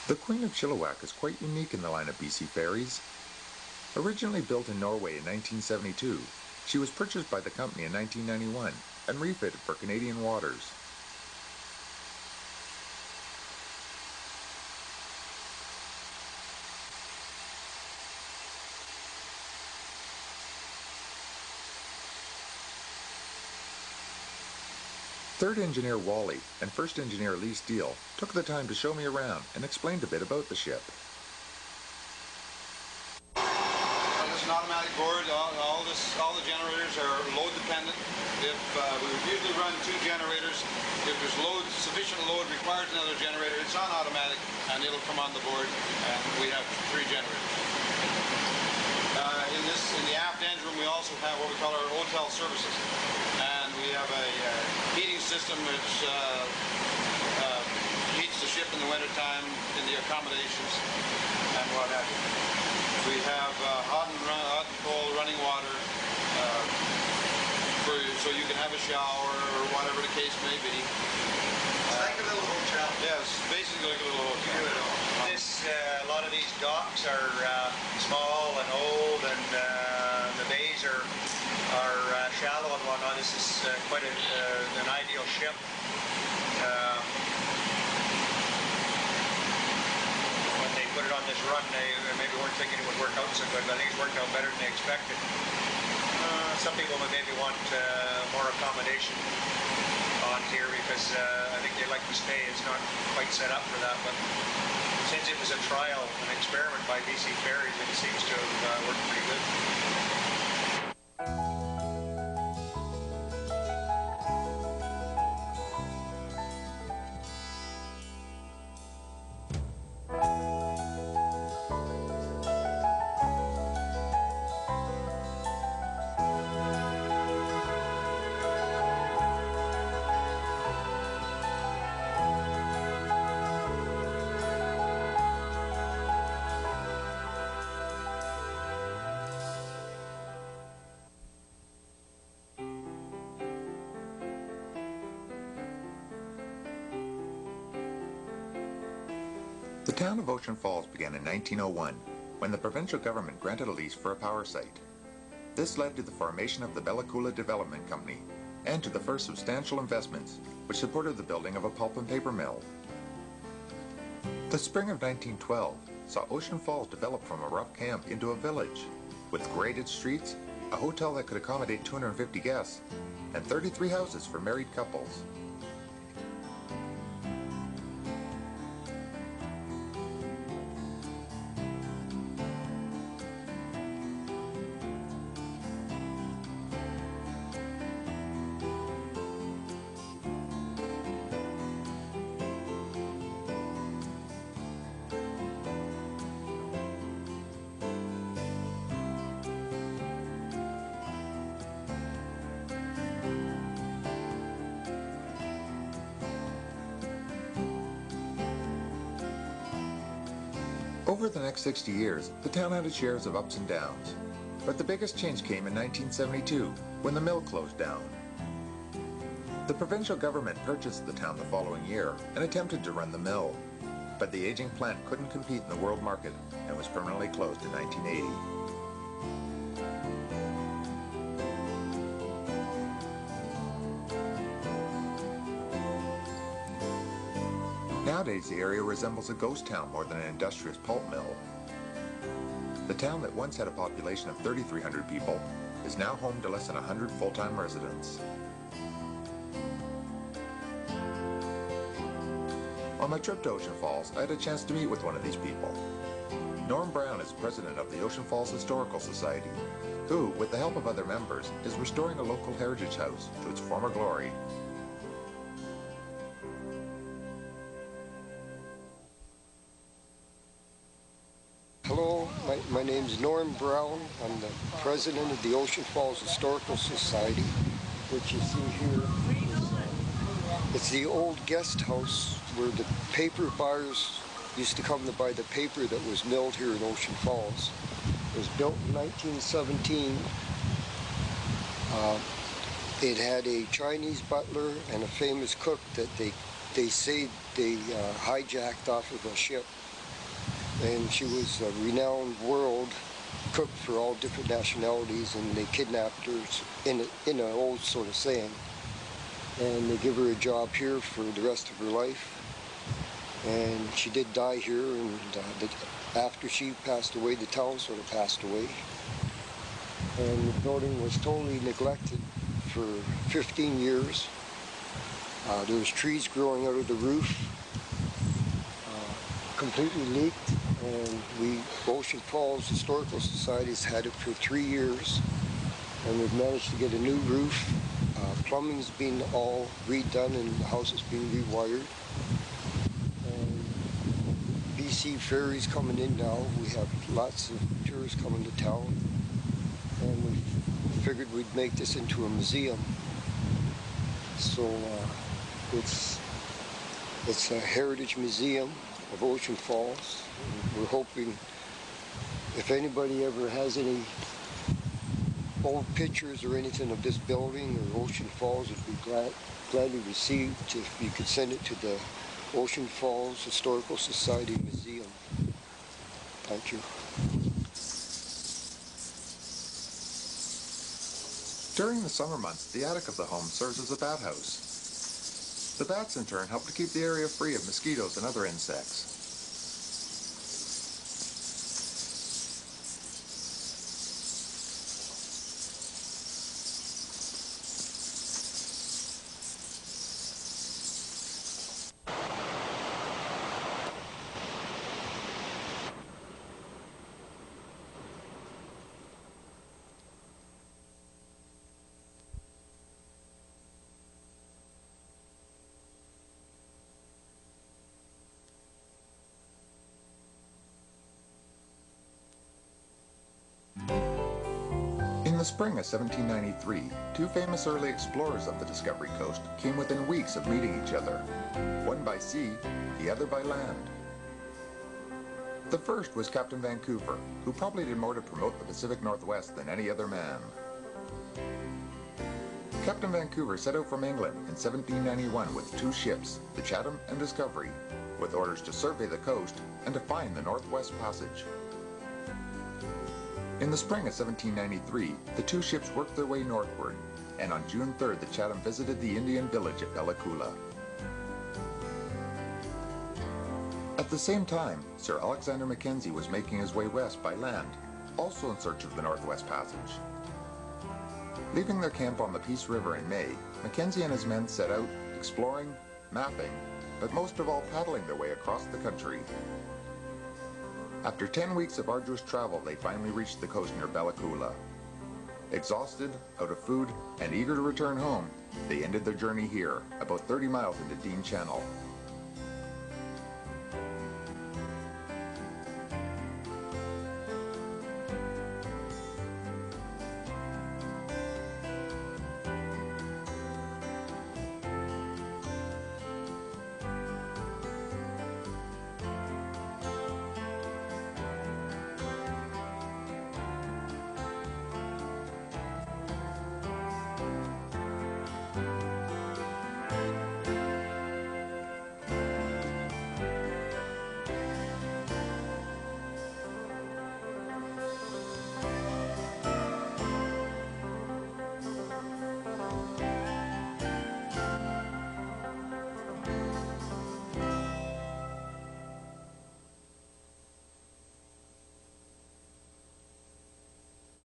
The Queen of Chilliwack is quite unique in the line of BC ferries. Originally built in Norway in 1972, she was purchased by the company in 1991 and refitted for Canadian waters. Third engineer Wally and first engineer Lee Steele took the time to show me around and explained a bit about the ship. It's an automatic board. All the generators are load dependent. If we would usually run 2 generators, if there's sufficient load requires another generator, it's on automatic and it'll come on the board, and we have 3 generators. In the aft engine room, we also have what we call our hotel service system, and we have a heating system which heats the ship in the wintertime in the accommodations and what have you. We have hot and cold running water so you can have a shower or whatever the case may be. It's like a little hotel. Yeah, it's basically like a little hotel. A lot of these docks are small and old, and the bays are shallow and whatnot. This is quite an ideal ship. When they put it on this run, they maybe weren't thinking it would work out so good, but I think it's worked out better than they expected. Some people would maybe want more accommodation on here because I think they like to stay. It's not quite set up for that, but since it was a trial, an experiment by BC Ferries, it seems to have worked pretty good. The town of Ocean Falls began in 1901 when the provincial government granted a lease for a power site. This led to the formation of the Bella Coola Development Company and to the first substantial investments which supported the building of a pulp and paper mill. The spring of 1912 saw Ocean Falls develop from a rough camp into a village with graded streets, a hotel that could accommodate 250 guests, and 33 houses for married couples. Over the next 60 years, the town had its shares of ups and downs. But the biggest change came in 1972, when the mill closed down. The provincial government purchased the town the following year and attempted to run the mill. But the aging plant couldn't compete in the world market and was permanently closed in 1980. Nowadays, the area resembles a ghost town more than an industrious pulp mill. The town that once had a population of 3,300 people is now home to less than 100 full-time residents. On my trip to Ocean Falls, I had a chance to meet with one of these people. Norm Brown is president of the Ocean Falls Historical Society, who, with the help of other members, is restoring a local heritage house to its former glory. Hello, my name's Norm Brown. I'm the president of the Ocean Falls Historical Society, which you see here. It's the old guest house where the paper buyers used to come to buy the paper that was milled here in Ocean Falls. It was built in 1917. It had a Chinese butler and a famous cook that they say they hijacked off of a ship and she was a renowned world cook for all different nationalities, and they kidnapped her in an old sort of saying, and they give her a job here for the rest of her life. And she did die here, and after she passed away, the town sort of passed away. And the building was totally neglected for 15 years. There was trees growing out of the roof, completely leaked, and Ocean Falls Historical Society has had it for 3 years, and we've managed to get a new roof. Plumbing's been all redone, and the house is being rewired. And BC Ferries coming in now. We have lots of tourists coming to town, and we figured we'd make this into a museum. So it's a heritage museum of Ocean Falls. And we're hoping if anybody ever has any old pictures or anything of this building or Ocean Falls, would be gladly received if you could send it to the Ocean Falls Historical Society Museum. Thank you. During the summer months, the attic of the home serves as a bat house. The bats, in turn, help to keep the area free of mosquitoes and other insects. In the spring of 1793, two famous early explorers of the Discovery Coast came within weeks of meeting each other, one by sea, the other by land. The first was Captain Vancouver, who probably did more to promote the Pacific Northwest than any other man. Captain Vancouver set out from England in 1791 with two ships, the Chatham and Discovery, with orders to survey the coast and to find the Northwest Passage. In the spring of 1793, the two ships worked their way northward, and on June 3rd the Chatham visited the Indian village at Bella Coola. At the same time, Sir Alexander Mackenzie was making his way west by land, also in search of the Northwest Passage. Leaving their camp on the Peace River in May, Mackenzie and his men set out, exploring, mapping, but most of all paddling their way across the country. After 10 weeks of arduous travel, they finally reached the coast near Bella Coola. Exhausted, out of food, and eager to return home, they ended their journey here, about 30 miles into Dean Channel.